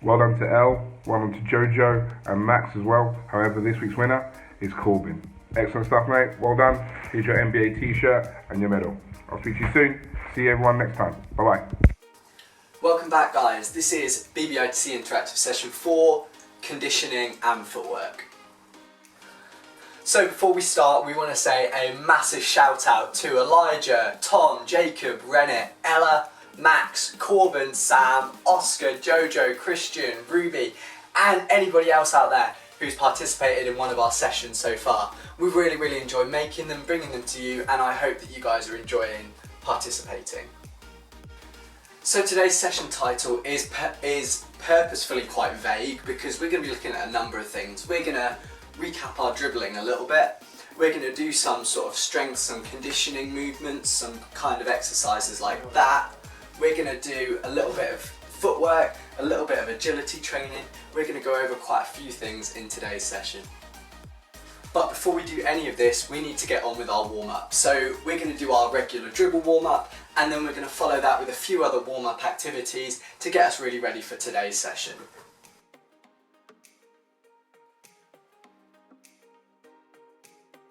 Well done to Elle, well done to Jojo and Max as well. However, this week's winner is Corbin. Excellent stuff, mate. Well done. Here's your NBA t-shirt and your medal. I'll speak to you soon. See you everyone next time. Bye-bye. Welcome back, guys. This is BBITC Interactive Session 4, Conditioning and Footwork. So before we start, we want to say a massive shout out to Elijah, Tom, Jacob, Rennet, Ella, Max, Corbin, Sam, Oscar, Jojo, Christian, Ruby, and anybody else out there who's participated in one of our sessions so far. We've really enjoyed making them, bringing them to you, and I hope that you guys are enjoying participating. So today's session title is purposefully quite vague because we're going to be looking at a number of things. We're going to recap our dribbling a little bit. We're going to do some sort of strength, some conditioning movements, some kind of exercises like that. We're going to do a little bit of footwork, a little bit of agility training. We're going to go over quite a few things in today's session. But before we do any of this, we need to get on with our warm-up. So we're going to do our regular dribble warm-up, and then we're going to follow that with a few other warm-up activities to get us really ready for today's session.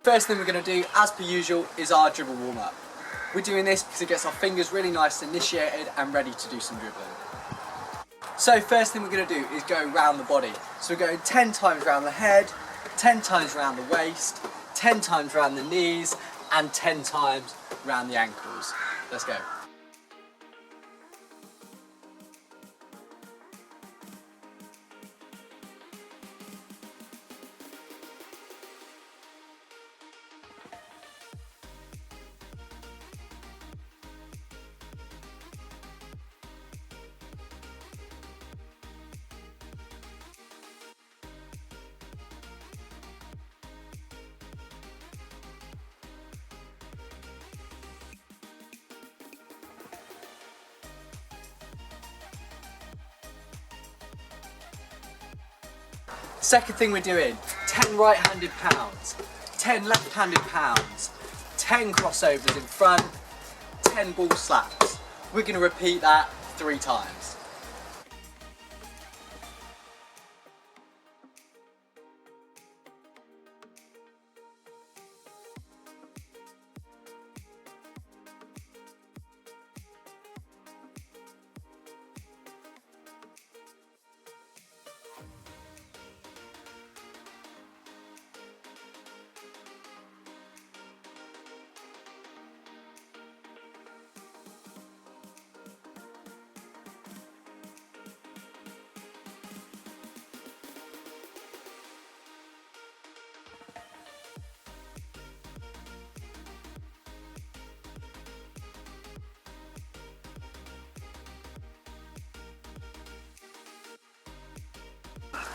First thing we're going to do, as per usual, is our dribble warm-up. We're doing this because it gets our fingers really nice initiated and ready to do some dribbling. So first thing we're going to do is go round the body. So we're going 10 times round the head, 10 times round the waist, 10 times round the knees, and 10 times round the ankles. Let's go. Second thing we're doing, 10 right-handed pounds, 10 left-handed pounds, 10 crossovers in front, 10 ball slaps. We're going to repeat that 3 times.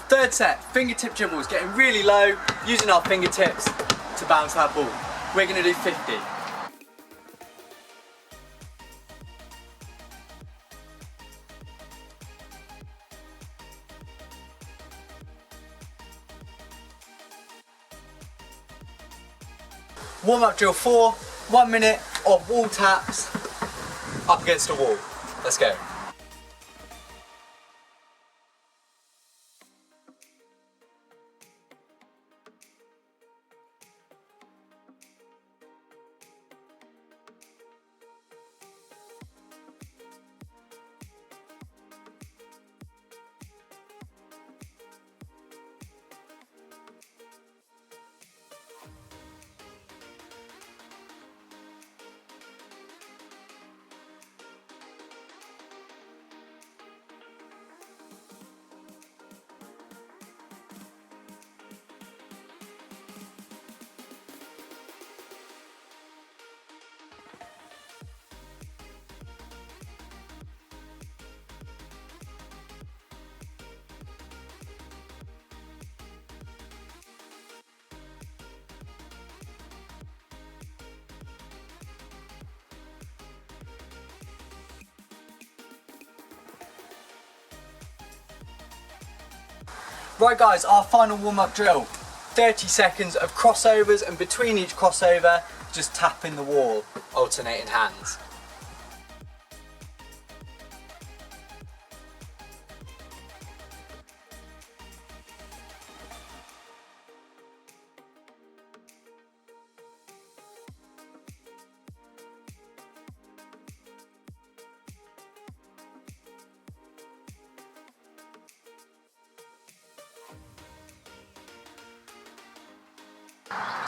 Third set, fingertip dribbles, getting really low, using our fingertips to bounce that ball. We're going to do 50. Warm-up drill 4, 1 minute of wall taps up against a wall. Let's go. Right guys, our final warm-up drill. 30 seconds of crossovers, and between each crossover, just tapping the wall, alternating hands.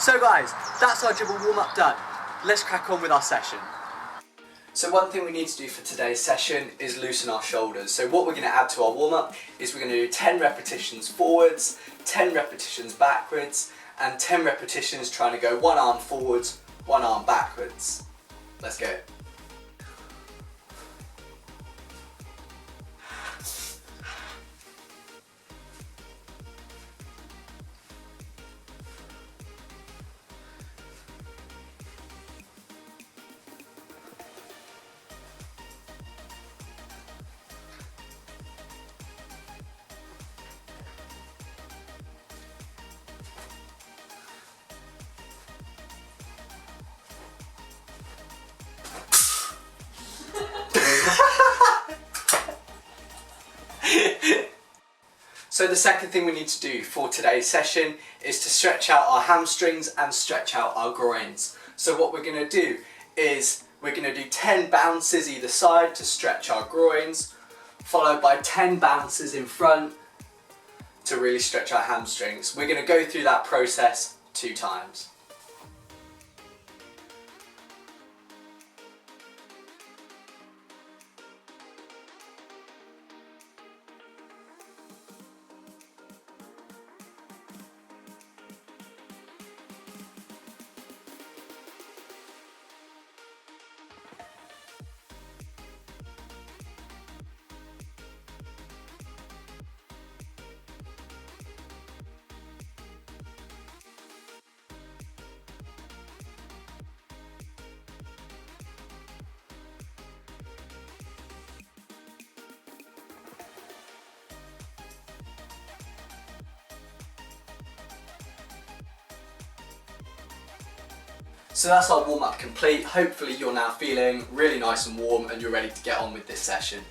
So guys, that's our dribble warm-up done. Let's crack on with our session. So one thing we need to do for today's session is loosen our shoulders. So what we're going to add to our warm-up is we're going to do 10 repetitions forwards, 10 repetitions backwards, and 10 repetitions trying to go one arm forwards, one arm backwards. Let's go. So the second thing we need to do for today's session is to stretch out our hamstrings and stretch out our groins. So what we're going to do is we're going to do 10 bounces either side to stretch our groins, followed by 10 bounces in front to really stretch our hamstrings. We're going to go through that process 2 times. So that's our warm-up complete. Hopefully you're now feeling really nice and warm and you're ready to get on with this session.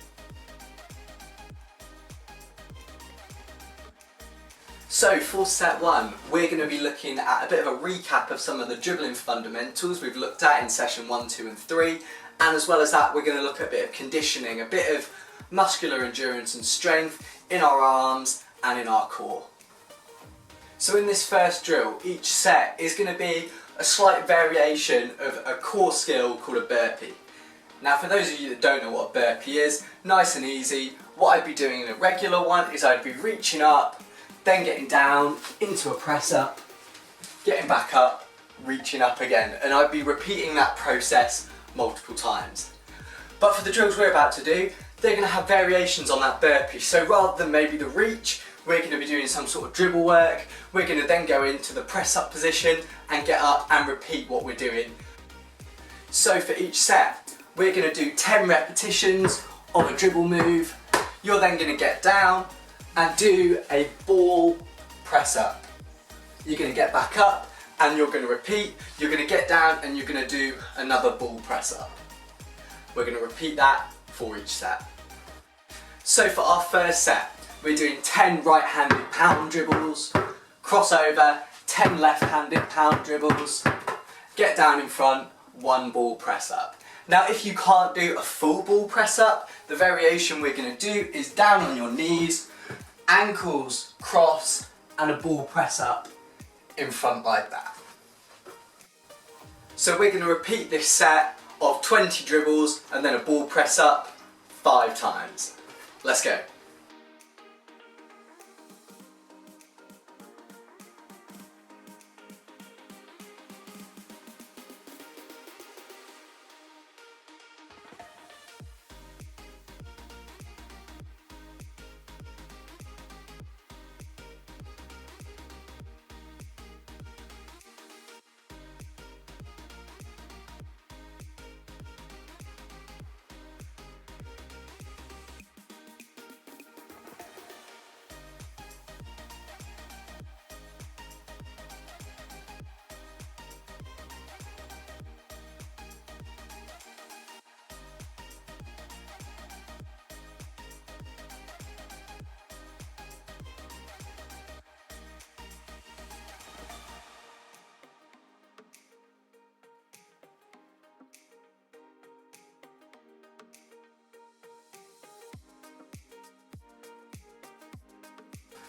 So for set 1, we're going to be looking at a bit of a recap of some of the dribbling fundamentals we've looked at in session 1, 2 and 3, and as well as that we're going to look at a bit of conditioning, a bit of muscular endurance and strength in our arms and in our core. So in this first drill, each set is going to be a slight variation of a core skill called a burpee. Now for those of you that don't know what a burpee is, nice and easy, what I'd be doing in a regular one is I'd be reaching up, then getting down into a press up, getting back up, reaching up again, and I'd be repeating that process multiple times. But for the drills we're about to do, they're going to have variations on that burpee. So rather than maybe the reach, we're going to be doing some sort of dribble work. We're going to then go into the press up position and get up and repeat what we're doing. So for each set, we're going to do 10 repetitions of a dribble move. You're then going to get down and do a ball press up. You're going to get back up and you're going to repeat. You're going to get down and you're going to do another ball press up. We're going to repeat that for each set. So for our first set, we're doing 10 right-handed pound dribbles, crossover, 10 left-handed pound dribbles, get down in front, 1 ball press up. Now if you can't do a full ball press up, the variation we're going to do is down on your knees, ankles cross, and a ball press up in front like that. So we're going to repeat this set of 20 dribbles and then a ball press up 5 times. Let's go.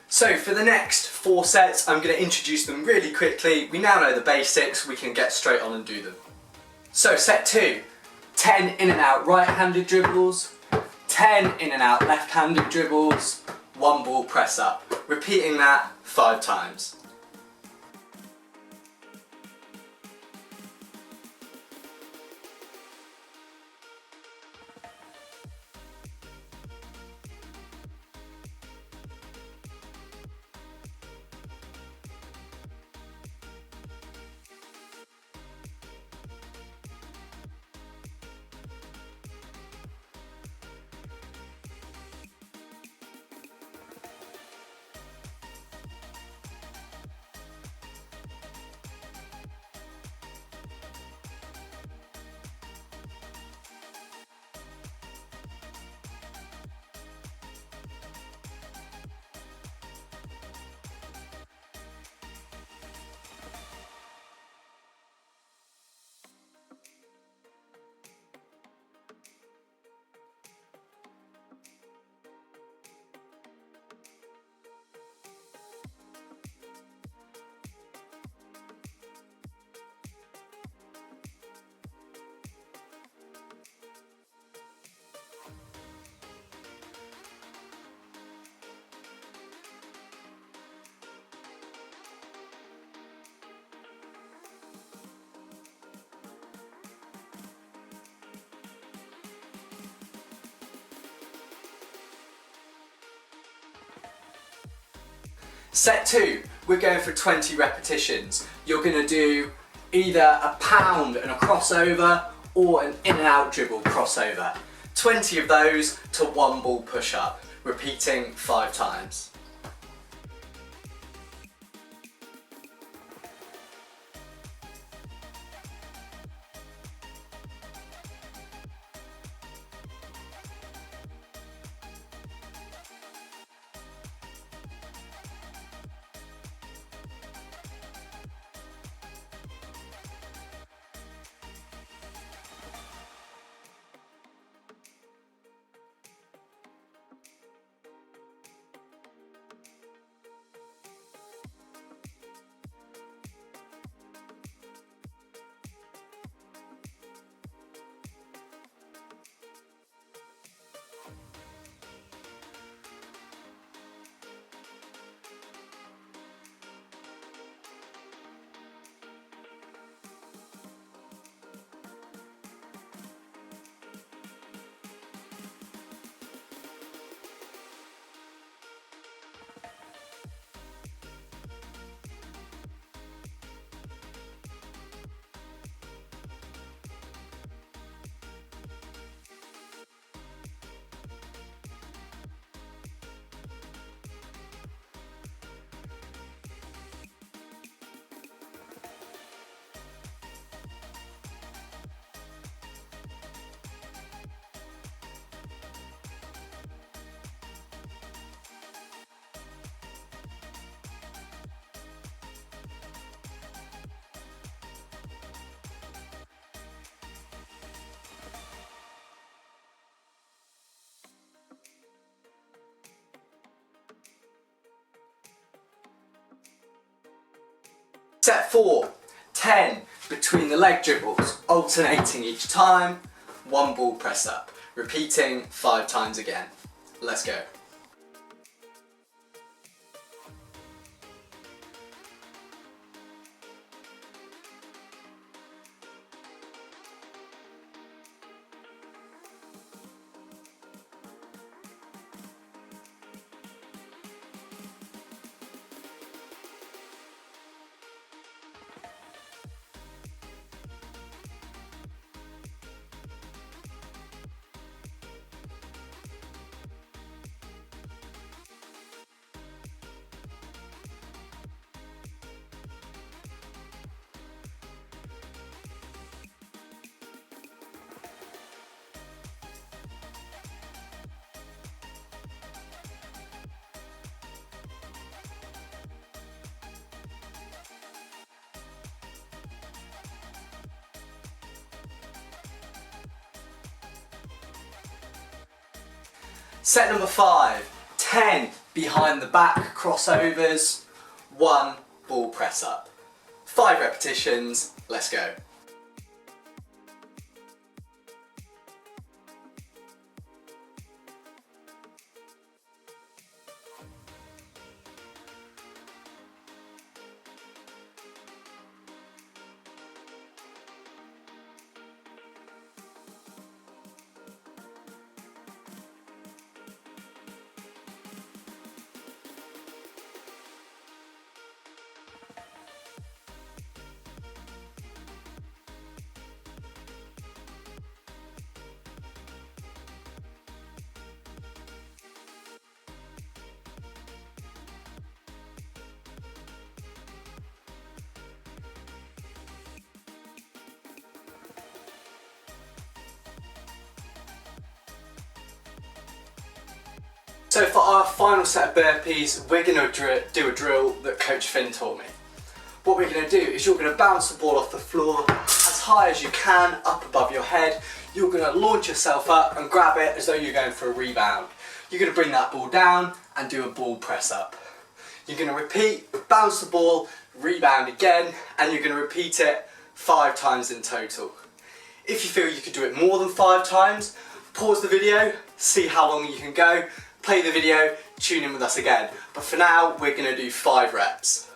So for the next 4 sets, I'm going to introduce them really quickly. We now know the basics, we can get straight on and do them. So set 2, 10 in and out right-handed dribbles, 10 in and out left-handed dribbles, 1 ball press up. Repeating that 5 times. Set 2, we're going for 20 repetitions. You're going to do either a pound and a crossover or an in and out dribble crossover. 20 of those to 1 ball push up, repeating 5 times. Set 4, 10 between the leg dribbles, alternating each time, 1 ball press up, repeating 5 times again. Let's go. Set number 5, 10 behind the back crossovers, 1 ball press up. 5 repetitions, let's go. So for our final set of burpees, we're going to do a drill that Coach Finn taught me. What we're going to do is you're going to bounce the ball off the floor as high as you can, up above your head. You're going to launch yourself up and grab it as though you're going for a rebound. You're going to bring that ball down and do a ball press up. You're going to repeat, bounce the ball, rebound again, and you're going to repeat it 5 times in total. If you feel you could do it more than 5 times, pause the video, see how long you can go, play the video, tune in with us again. But for now, we're going to do 5 reps.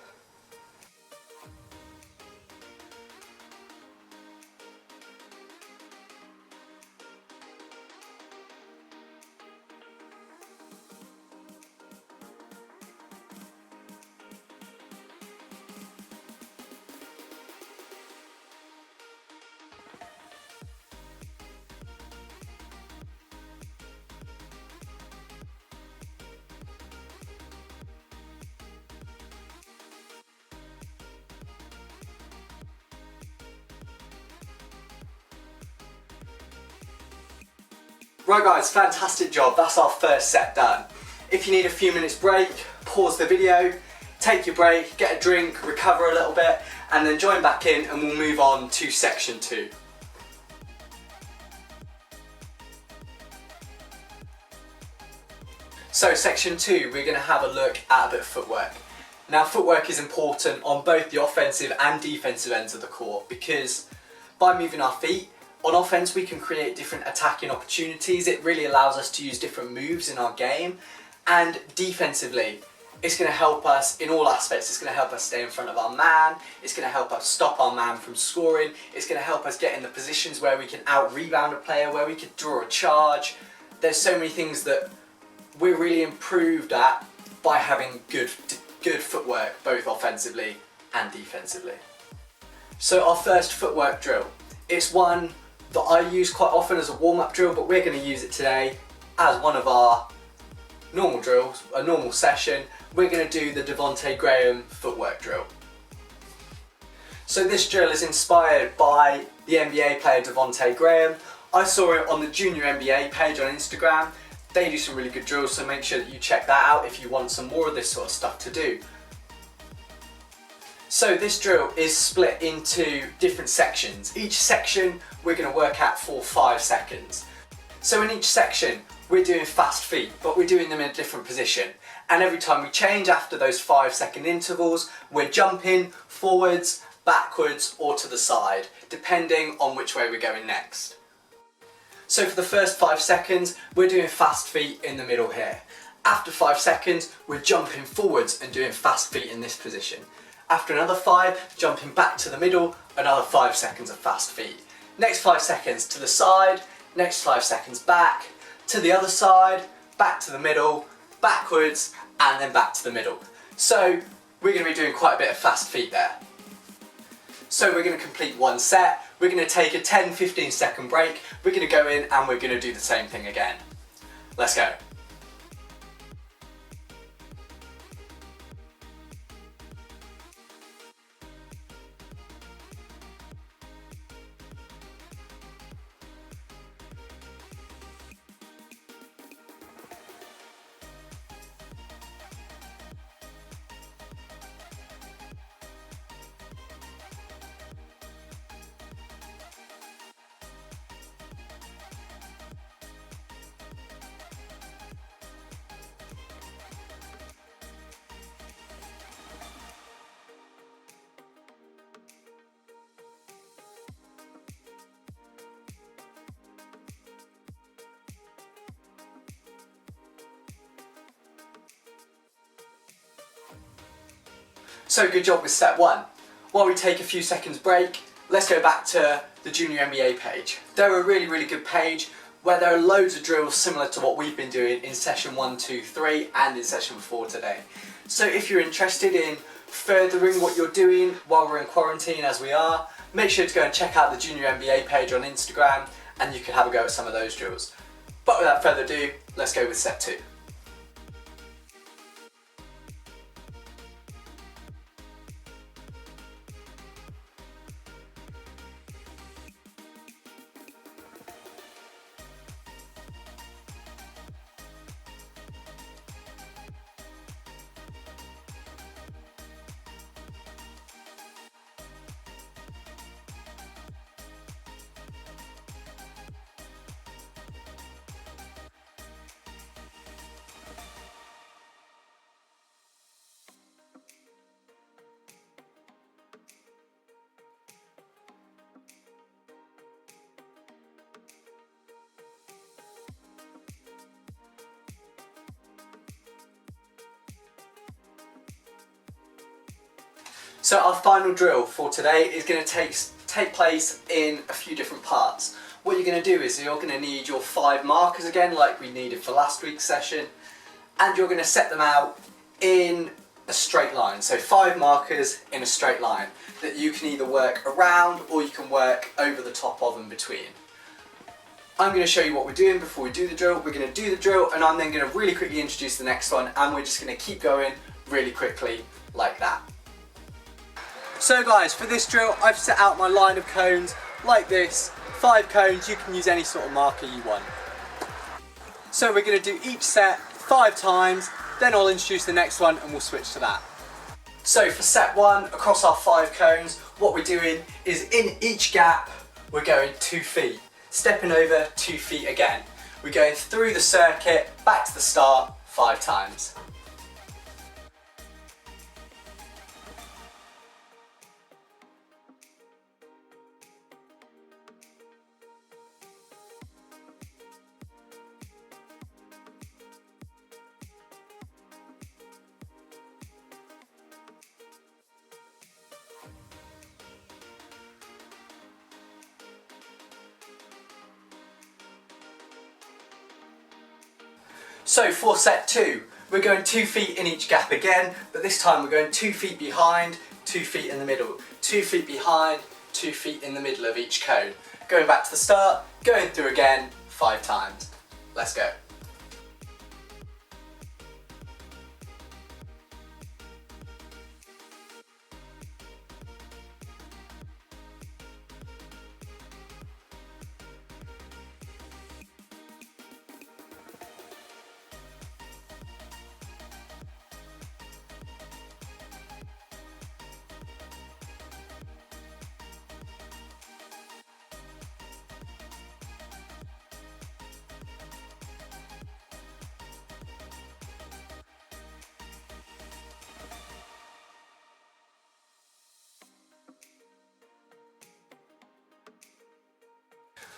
Right guys, fantastic job, that's our first set done. If you need a few minutes break, pause the video, take your break, get a drink, recover a little bit, and then join back in and we'll move on to section 2. So section 2, we're going to have a look at a bit of footwork. Now footwork is important on both the offensive and defensive ends of the court because by moving our feet, on offense we can create different attacking opportunities. It really allows us to use different moves in our game, and defensively it's going to help us in all aspects. It's going to help us stay in front of our man, it's going to help us stop our man from scoring, it's going to help us get in the positions where we can out rebound a player, where we could draw a charge. There's so many things that we're really improved at by having good footwork both offensively and defensively. So our first footwork drill, it's one that I use quite often as a warm-up drill, but we're going to use it today as one of our normal drills, a normal session. We're going to do the Devonte Graham footwork drill. So this drill is inspired by the NBA player Devonte Graham. I saw it on the Junior NBA page on Instagram. They do some really good drills, so make sure that you check that out if you want some more of this sort of stuff to do. So this drill is split into different sections. Each section we're going to work at for 5 seconds. So in each section we're doing fast feet, but we're doing them in a different position. And every time we change after those 5-second intervals, we're jumping forwards, backwards or to the side, depending on which way we're going next. So for the first 5 seconds, we're doing fast feet in the middle here. After 5 seconds, we're jumping forwards and doing fast feet in this position. After another 5, jumping back to the middle, another 5 seconds of fast feet. Next 5 seconds to the side, next 5 seconds back, to the other side, back to the middle, backwards, and then back to the middle. So we're going to be doing quite a bit of fast feet there. So we're going to complete one set, we're going to take a 10-15 second break, we're going to go in and we're going to do the same thing again. Let's go. So good job with step 1. While we take a few seconds break, let's go back to the Junior MBA page. They're a really good page where there are loads of drills similar to what we've been doing in session 1, 2, 3 and in session 4 today. So if you're interested in furthering what you're doing while we're in quarantine as we are, make sure to go and check out the Junior MBA page on Instagram and you can have a go at some of those drills. But without further ado, let's go with step 2. So our final drill for today is going to take place in a few different parts. What you're going to do is you're going to need your 5 markers again, like we needed for last week's session, and you're going to set them out in a straight line. So 5 markers in a straight line that you can either work around or you can work over the top of and between. I'm going to show you what we're doing before we do the drill. We're going to do the drill and I'm then going to really quickly introduce the next one, and we're just going to keep going really quickly like that. So guys, for this drill I've set out my line of cones like this. 5 cones, you can use any sort of marker you want. So we're going to do each set 5 times, then I'll introduce the next one and we'll switch to that. So for set 1, across our 5 cones, what we're doing is in each gap we're going 2 feet, stepping over 2 feet again. We're going through the circuit, back to the start 5 times. So for set 2, we're going 2 feet in each gap again, but this time we're going 2 feet behind, 2 feet in the middle, 2 feet behind, 2 feet in the middle of each cone. Going back to the start, going through again 5 times. Let's go.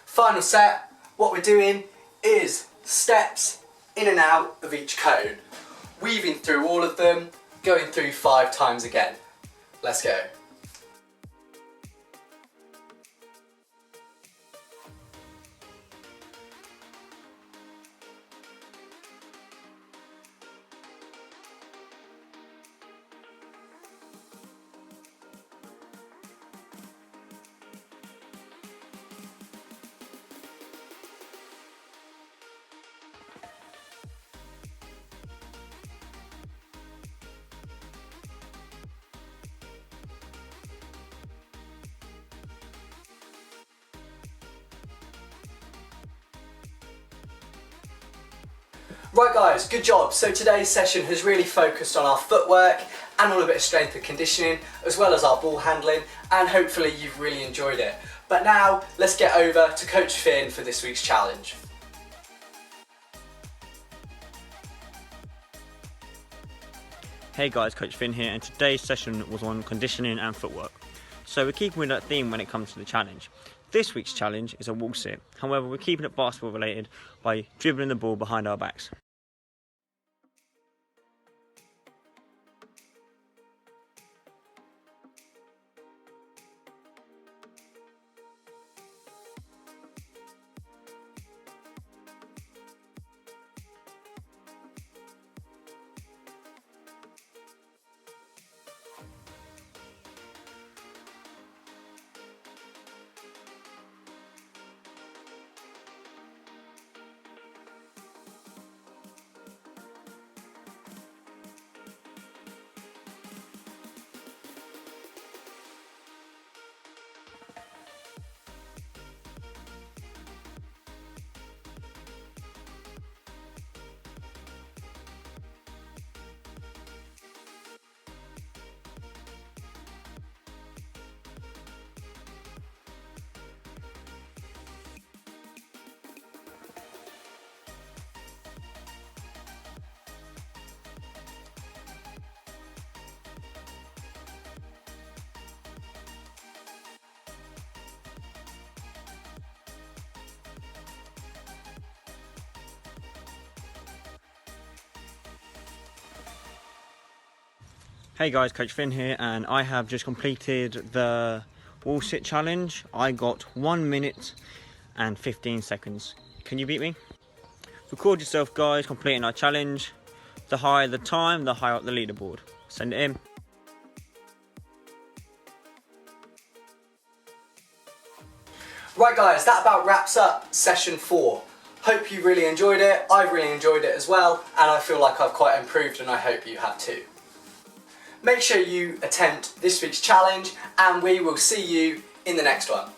Final set, what we're doing is steps in and out of each cone, weaving through all of them, going through 5 times again. Let's go. Right guys, good job. So today's session has really focused on our footwork and all a bit of strength and conditioning, as well as our ball handling, and hopefully you've really enjoyed it. But now, let's get over to Coach Finn for this week's challenge. Hey guys, Coach Finn here, and today's session was on conditioning and footwork. So we're keeping with that theme when it comes to the challenge. This week's challenge is a wall sit. However, we're keeping it basketball related by dribbling the ball behind our backs. Hey guys, Coach Finn here, and I have just completed the wall sit challenge. I got 1 minute and 15 seconds. Can you beat me? Record yourself guys completing our challenge. The higher the time, the higher up the leaderboard. Send it in. Right guys, that about wraps up session 4. Hope you really enjoyed it. I've really enjoyed it as well, and I feel like I've quite improved, and I hope you have too. Make sure you attempt this week's challenge, and we will see you in the next one.